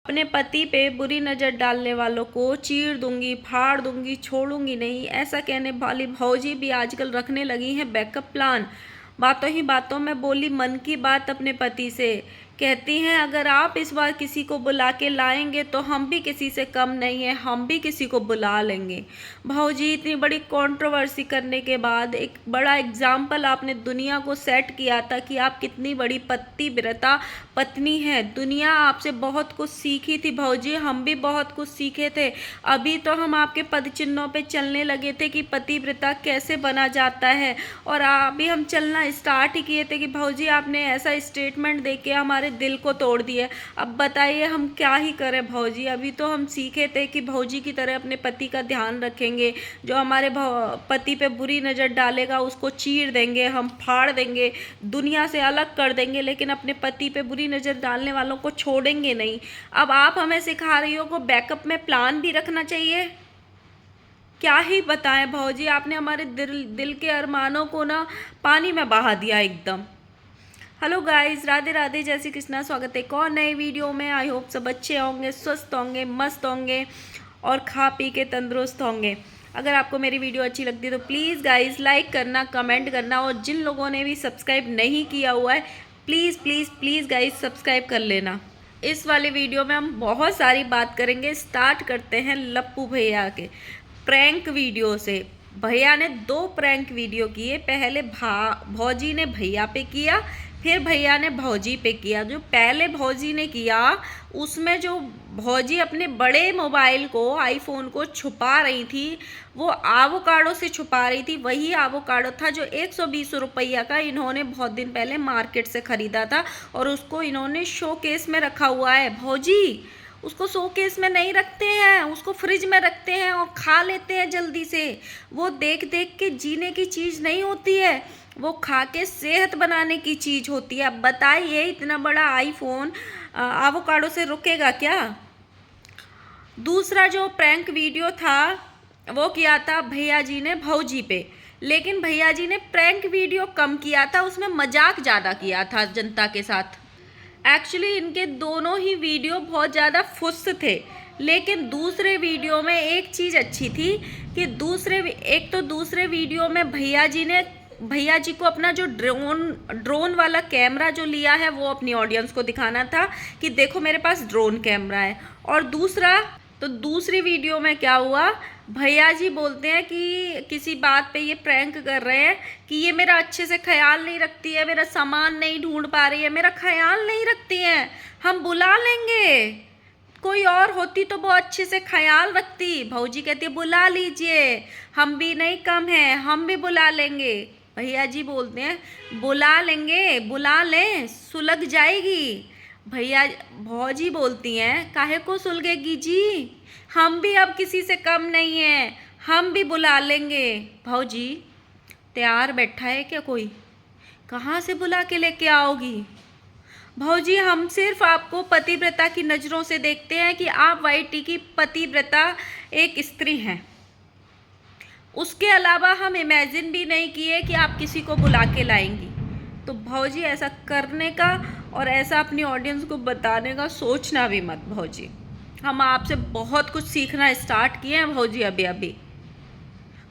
अपने पति पे बुरी नज़र डालने वालों को चीर दूंगी, फाड़ दूंगी, छोड़ूंगी नहीं, ऐसा कहने वाली भौजी भी आजकल रखने लगी हैं बैकअप प्लान। बातों ही बातों में बोली मन की बात अपने पति से। कहती हैं अगर आप इस बार किसी को बुला के लाएंगे तो हम भी किसी से कम नहीं है, हम भी किसी को बुला लेंगे। भौजी इतनी बड़ी कंट्रोवर्सी करने के बाद एक बड़ा एग्जाम्पल आपने दुनिया को सेट किया था कि आप कितनी बड़ी पतिव्रता पत्नी हैं। दुनिया आपसे बहुत कुछ सीखी थी भौजी, हम भी बहुत कुछ सीखे थे। अभी तो हम आपके पद चिन्हों पे चलने लगे थे कि पतिव्रता कैसे बना जाता है, और अभी हम चलना स्टार्ट ही किए थे कि भौजी आपने ऐसा स्टेटमेंट दे के हमारे दिल को तोड़ दिया। अब बताइए हम क्या ही करें भौजी। अभी तो हम सीखे थे कि भौजी की तरह अपने पति का ध्यान रखेंगे, जो हमारे पति पे बुरी नज़र डालेगा उसको चीर देंगे, हम फाड़ देंगे, दुनिया से अलग कर देंगे, लेकिन अपने पति पे बुरी नज़र डालने वालों को छोड़ेंगे नहीं। अब आप हमें सिखा रही हो को बैकअप में प्लान भी रखना चाहिए। क्या ही बताएं भौजी, आपने हमारे दिल के अरमानों को ना पानी में बहा दिया एकदम। हेलो गाइस, राधे राधे, जय श्री कृष्णा। स्वागत है एक और नए वीडियो में। आई होप सब अच्छे होंगे, स्वस्थ होंगे, मस्त होंगे और खा पी के तंदुरुस्त होंगे। अगर आपको मेरी वीडियो अच्छी लगती है तो प्लीज़ गाइस लाइक करना, कमेंट करना, और जिन लोगों ने भी सब्सक्राइब नहीं किया हुआ है please please please guys subscribe कर लेना। इस वाले वीडियो में हम बहुत सारी बात करेंगे। स्टार्ट करते हैं लप्पू भैया के प्रैंक वीडियो से। भैया ने 2 प्रैंक वीडियो किए। पहले भौजी ने भैया पे किया, फिर भैया ने भौजी पे किया। जो पहले भौजी ने किया उसमें जो भौजी अपने बड़े मोबाइल को, आईफोन को छुपा रही थी, वो आवोकाडो से छुपा रही थी। वही आवोकाडो था जो 120 रुपया का इन्होंने बहुत दिन पहले मार्केट से ख़रीदा था, और उसको इन्होंने शोकेस में रखा हुआ है। भौजी उसको शोकेस में नहीं रखते हैं, उसको फ्रिज में रखते हैं और खा लेते हैं जल्दी से। वो देख देख के जीने की चीज़ नहीं होती है, वो खा के सेहत बनाने की चीज़ होती है। अब बताइए इतना बड़ा आईफोन आवोकाडो से रुकेगा क्या? दूसरा जो प्रैंक वीडियो था वो किया था भैया जी ने भौजी पे, लेकिन भैया जी ने प्रैंक वीडियो कम किया था, उसमें मजाक ज़्यादा किया था जनता के साथ। एक्चुअली इनके दोनों ही वीडियो बहुत ज़्यादा फुस थे, लेकिन दूसरे वीडियो में एक चीज़ अच्छी थी कि दूसरे वीडियो में भैया जी को अपना जो ड्रोन वाला कैमरा जो लिया है वो अपनी ऑडियंस को दिखाना था कि देखो मेरे पास ड्रोन कैमरा है। और दूसरी वीडियो में क्या हुआ, भैया जी बोलते हैं कि किसी बात पे ये प्रैंक कर रहे हैं कि ये मेरा अच्छे से ख्याल नहीं रखती है, मेरा सामान नहीं ढूंढ पा रही है, मेरा ख्याल नहीं रखती हैं, हम बुला लेंगे। कोई और होती तो वो अच्छे से ख्याल रखती। भौजी कहती है बुला लीजिए, हम भी नहीं कम हैं, हम भी बुला लेंगे। भैया जी बोलते हैं बुला लेंगे, बुला लें, सुलग जाएगी। भौजी बोलती हैं काहे को सुलगेगी जी, हम भी अब किसी से कम नहीं हैं, हम भी बुला लेंगे। भौजी तैयार बैठा है क्या कोई? कहाँ से बुला के लेके आओगी? भौजी हम सिर्फ आपको पतिव्रता की नज़रों से देखते हैं कि आप वाईटी की पतिव्रता एक स्त्री हैं। उसके अलावा हम इमेजिन भी नहीं किए कि आप किसी को बुला के लाएंगी। तो भौजी ऐसा करने का और ऐसा अपनी ऑडियंस को बताने का सोचना भी मत भौजी। हम आपसे बहुत कुछ सीखना स्टार्ट किए हैं भौजी। अभी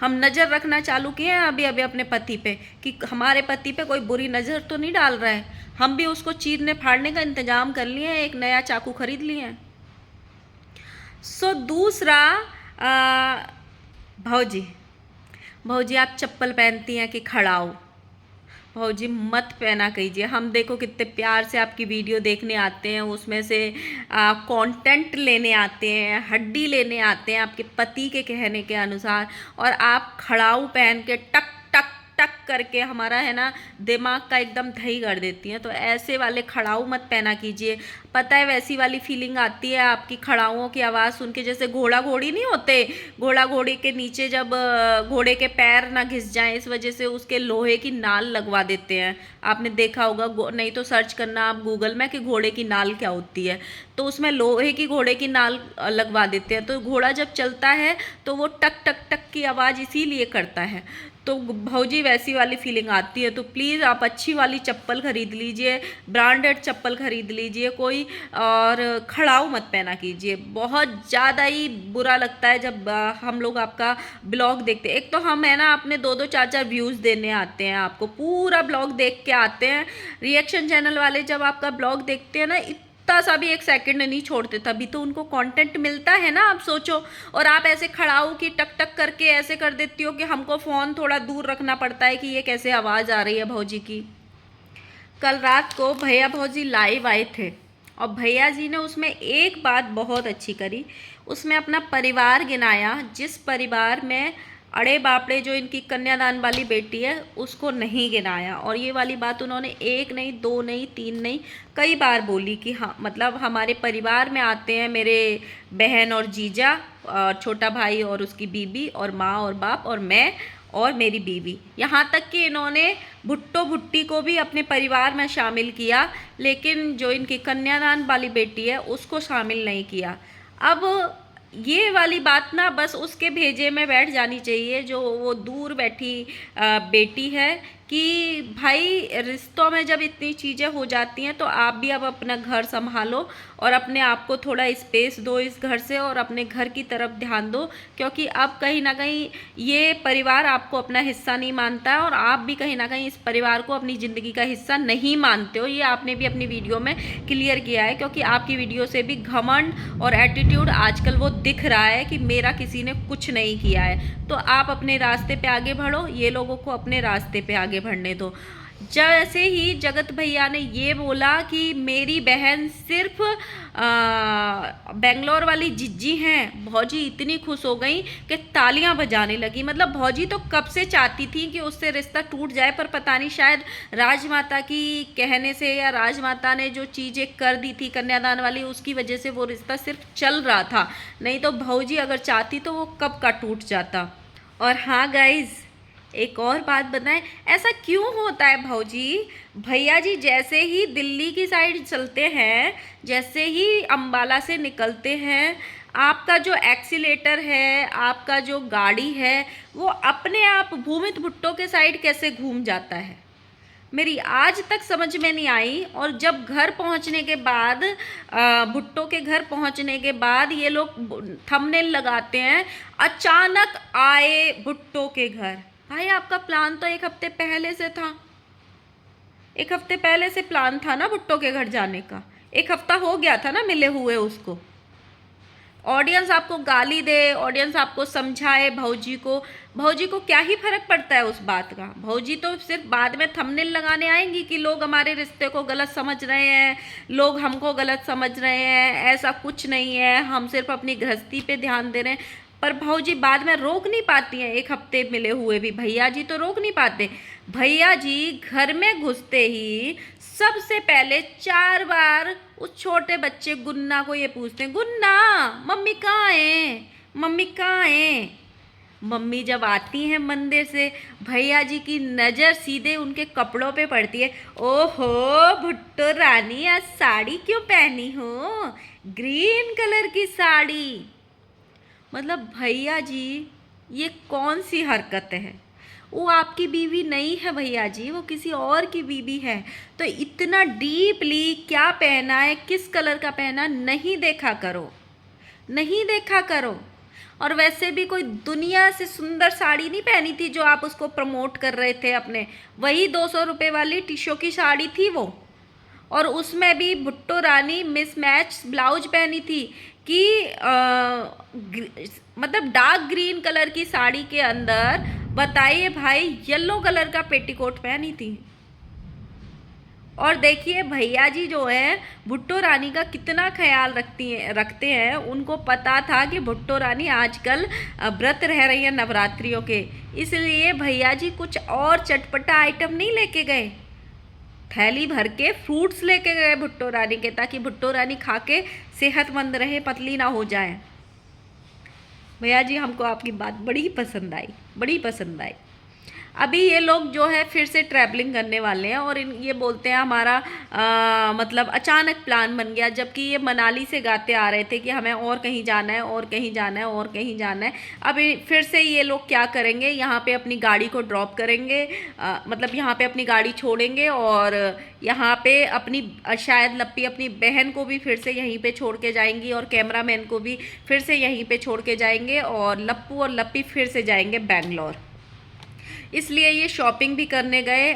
हम नज़र रखना चालू किए हैं अभी अपने पति पे कि हमारे पति पे कोई बुरी नज़र तो नहीं डाल रहा है। हम भी उसको चीरने फाड़ने का इंतज़ाम कर लिए हैं, एक नया चाकू खरीद लिए हैं। दूसरा भौजी आप चप्पल पहनती हैं कि खड़ाऊ? भौजी मत पहना कीजिए। हम देखो कितने प्यार से आपकी वीडियो देखने आते हैं, उसमें से कंटेंट लेने आते हैं, हड्डी लेने आते हैं आपके पति के कहने के अनुसार, और आप खड़ाऊ पहन के टक टक टक करके हमारा है ना दिमाग का एकदम दही कर देती हैं। तो ऐसे वाले खड़ाऊ मत पहना कीजिए। पता है वैसी वाली फीलिंग आती है आपकी खड़ाऊओं की आवाज़ सुन के, जैसे घोड़ा घोड़ी नहीं होते, घोड़ा घोड़ी के नीचे जब घोड़े के पैर ना घिस जाएं, इस वजह से उसके लोहे की नाल लगवा देते हैं। आपने देखा होगा, नहीं तो सर्च करना आप गूगल में कि घोड़े की नाल क्या होती है, तो उसमें लोहे की घोड़े की नाल लगवा देते हैं। तो घोड़ा जब चलता है तो वो टक टक टक की आवाज़ इसीलिए करता है। तो भौजी वैसी वाली फीलिंग आती है। तो प्लीज़ आप अच्छी वाली चप्पल खरीद लीजिए, ब्रांडेड चप्पल खरीद लीजिए कोई, और खड़ाऊ मत पहना कीजिए। बहुत ज़्यादा ही बुरा लगता है जब हम लोग आपका ब्लॉग देखते हैं। एक तो हम है ना अपने 2-2 4-4 व्यूज़ देने आते हैं, आपको पूरा ब्लॉग देख के आते हैं। रिएक्शन चैनल वाले जब आपका ब्लॉग देखते हैं ना, इतना सा भी एक सेकंड नहीं छोड़ते, तभी तो उनको कंटेंट मिलता है ना, आप सोचो। और आप ऐसे खड़ाऊ की टक टक करके ऐसे कर देती हो कि हमको फ़ोन थोड़ा दूर रखना पड़ता है कि ये कैसे आवाज़ आ रही है भौजी की। कल रात को भैया भौजी लाइव आए थे और भैया जी ने उसमें एक बात बहुत अच्छी करी, उसमें अपना परिवार गिनाया, जिस परिवार में अड़े बापड़े जो इनकी कन्यादान वाली बेटी है उसको नहीं गिनाया। और ये वाली बात उन्होंने 1 नहीं 2 नहीं 3 नहीं कई बार बोली कि हाँ, मतलब हमारे परिवार में आते हैं मेरे बहन और जीजा और छोटा भाई और उसकी बीबी और माँ और बाप और मैं और मेरी बीवी, यहाँ तक कि इन्होंने भुट्टो भुट्टी को भी अपने परिवार में शामिल किया, लेकिन जो इनकी कन्यादान वाली बेटी है उसको शामिल नहीं किया। अब ये वाली बात ना बस उसके भेजे में बैठ जानी चाहिए जो वो दूर बैठी बेटी है, कि भाई रिश्तों में जब इतनी चीज़ें हो जाती हैं तो आप भी अब अपना घर संभालो और अपने आप को थोड़ा स्पेस दो इस घर से और अपने घर की तरफ ध्यान दो, क्योंकि अब कहीं ना कहीं ये परिवार आपको अपना हिस्सा नहीं मानता है और आप भी कहीं ना कहीं इस परिवार को अपनी ज़िंदगी का हिस्सा नहीं मानते हो। ये आपने भी अपनी वीडियो में क्लियर किया है, क्योंकि आपकी वीडियो से भी घमंड और एटीट्यूड आजकल वो दिख रहा है कि मेरा किसी ने कुछ नहीं किया है। तो आप अपने रास्ते पे आगे बढ़ो, ये लोगों को अपने रास्ते पे आगे बढ़ने दो। जैसे ही जगत भैया ने ये बोला कि मेरी बहन सिर्फ बेंगलोर वाली जिज्जी हैं, भौजी इतनी खुश हो गई कि तालियां बजाने लगी। मतलब भौजी तो कब से चाहती थी कि उससे रिश्ता टूट जाए, पर पता नहीं शायद राजमाता की कहने से या राजमाता ने जो चीज़ें कर दी थी कन्यादान वाली, उसकी वजह से वो रिश्ता सिर्फ चल रहा था। नहीं तो भौजी अगर चाहती तो वो कब का टूट जाता। और हाँ गाइज, एक और बात बताएं, ऐसा क्यों होता है भौजी? भैया जी जैसे ही दिल्ली की साइड चलते हैं, जैसे ही अंबाला से निकलते हैं, आपका जो एक्सीलेटर है, आपका जो गाड़ी है, वो अपने आप भूमित भुट्टो के साइड कैसे घूम जाता है, मेरी आज तक समझ में नहीं आई। और जब घर पहुंचने के बाद, भुट्टो के घर पहुंचने के बाद ये लोग थंबनेल लगाते हैं, अचानक आए भुट्टो के घर। भाई आपका प्लान तो 1 हफ्ते पहले से था, 1 हफ्ते पहले से प्लान था ना भुट्टो के घर जाने का। 1 हफ्ता हो गया था ना मिले हुए उसको। ऑडियंस आपको गाली दे, ऑडियंस आपको समझाए, भौजी को क्या ही फर्क पड़ता है उस बात का। भौजी तो सिर्फ बाद में थंबनेल लगाने आएंगी कि लोग हमारे रिश्ते को गलत समझ रहे हैं, लोग हमको गलत समझ रहे हैं, ऐसा कुछ नहीं है, हम सिर्फ अपनी गृहस्थी पे ध्यान दे रहे हैं। पर भौजी बाद में रोक नहीं पाती हैं, 1 हफ्ते मिले हुए भी भैया जी तो रोक नहीं पाते। भैया जी घर में घुसते ही सबसे पहले 4 बार उस छोटे बच्चे गुन्ना को ये पूछते हैं, गुन्ना मम्मी कहाँ है, मम्मी कहाँ है। मम्मी जब आती हैं मंदिर से, भैया जी की नज़र सीधे उनके कपड़ों पे पड़ती है। ओहो भुट्टो रानी, आज साड़ी क्यों पहनी हो, ग्रीन कलर की साड़ी। मतलब भैया जी ये कौन सी हरकत है? वो आपकी बीवी नहीं है भैया जी, वो किसी और की बीवी है। तो इतना डीपली क्या पहना है, किस कलर का पहना, नहीं देखा करो, नहीं देखा करो। और वैसे भी कोई दुनिया से सुंदर साड़ी नहीं पहनी थी जो आप उसको प्रमोट कर रहे थे अपने, वही 200 रुपये वाली टिशो की साड़ी थी वो। और उसमें भी भुट्टो रानी मिसमैच ब्लाउज पहनी थी कि मतलब डार्क ग्रीन कलर की साड़ी के अंदर, बताइए भाई, येलो कलर का पेटीकोट पहनी थी। और देखिए भैया जी जो है भुट्टो रानी का कितना ख्याल रखते हैं। उनको पता था कि भुट्टो रानी आजकल व्रत रह रही है नवरात्रियों के, इसलिए भैया जी कुछ और चटपटा आइटम नहीं लेके गए, थैली भर के फ्रूट्स लेके गए भुट्टो रानी के, ताकि भुट्टो रानी खा के सेहतमंद रहे, पतली ना हो जाए। भैया जी हमको आपकी बात बड़ी पसंद आई, बड़ी पसंद आई। अभी ये लोग जो है फिर से ट्रैवलिंग करने वाले हैं और ये बोलते हैं हमारा मतलब अचानक प्लान बन गया, जबकि ये मनाली से गाते आ रहे थे कि हमें और कहीं जाना है और कहीं जाना है और कहीं जाना है। अभी फिर से ये लोग क्या करेंगे, यहाँ पे अपनी गाड़ी को ड्रॉप करेंगे, मतलब यहाँ पे अपनी गाड़ी छोड़ेंगे और यहाँ पे अपनी शायद लप्पी अपनी बहन को भी फिर से यहीं पे छोड़ के जाएंगी और कैमरामैन को भी फिर से यहीं पे छोड़ के जाएंगे और लप्पू और लप्पी फिर से जाएंगे बेंगलोर। इसलिए ये शॉपिंग भी करने गए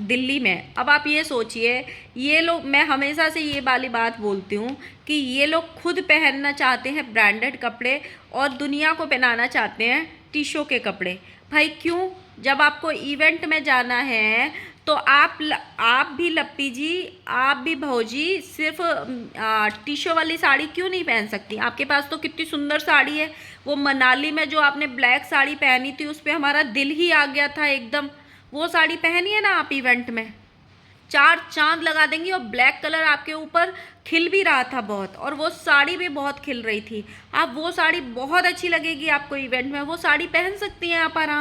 दिल्ली में। अब आप ये सोचिए, ये लोग, मैं हमेशा से ये वाली बात बोलती हूँ कि ये लोग खुद पहनना चाहते हैं ब्रांडेड कपड़े और दुनिया को पहनाना चाहते हैं टीशो के कपड़े। भाई क्यों? जब आपको इवेंट में जाना है तो आप भी लप्पी जी, आप भी भौजी सिर्फ टीशो वाली साड़ी क्यों नहीं पहन सकती? आपके पास तो कितनी सुंदर साड़ी है। वो मनाली में जो आपने ब्लैक साड़ी पहनी थी उस पर हमारा दिल ही आ गया था एकदम। वो साड़ी पहनी है ना आप इवेंट में, चार चांद लगा देंगी। और ब्लैक कलर आपके ऊपर खिल भी रहा था बहुत, और वो साड़ी भी बहुत खिल रही थी। आप वो साड़ी बहुत अच्छी लगेगी आपको इवेंट में, वो साड़ी पहन सकती हैं आप आराम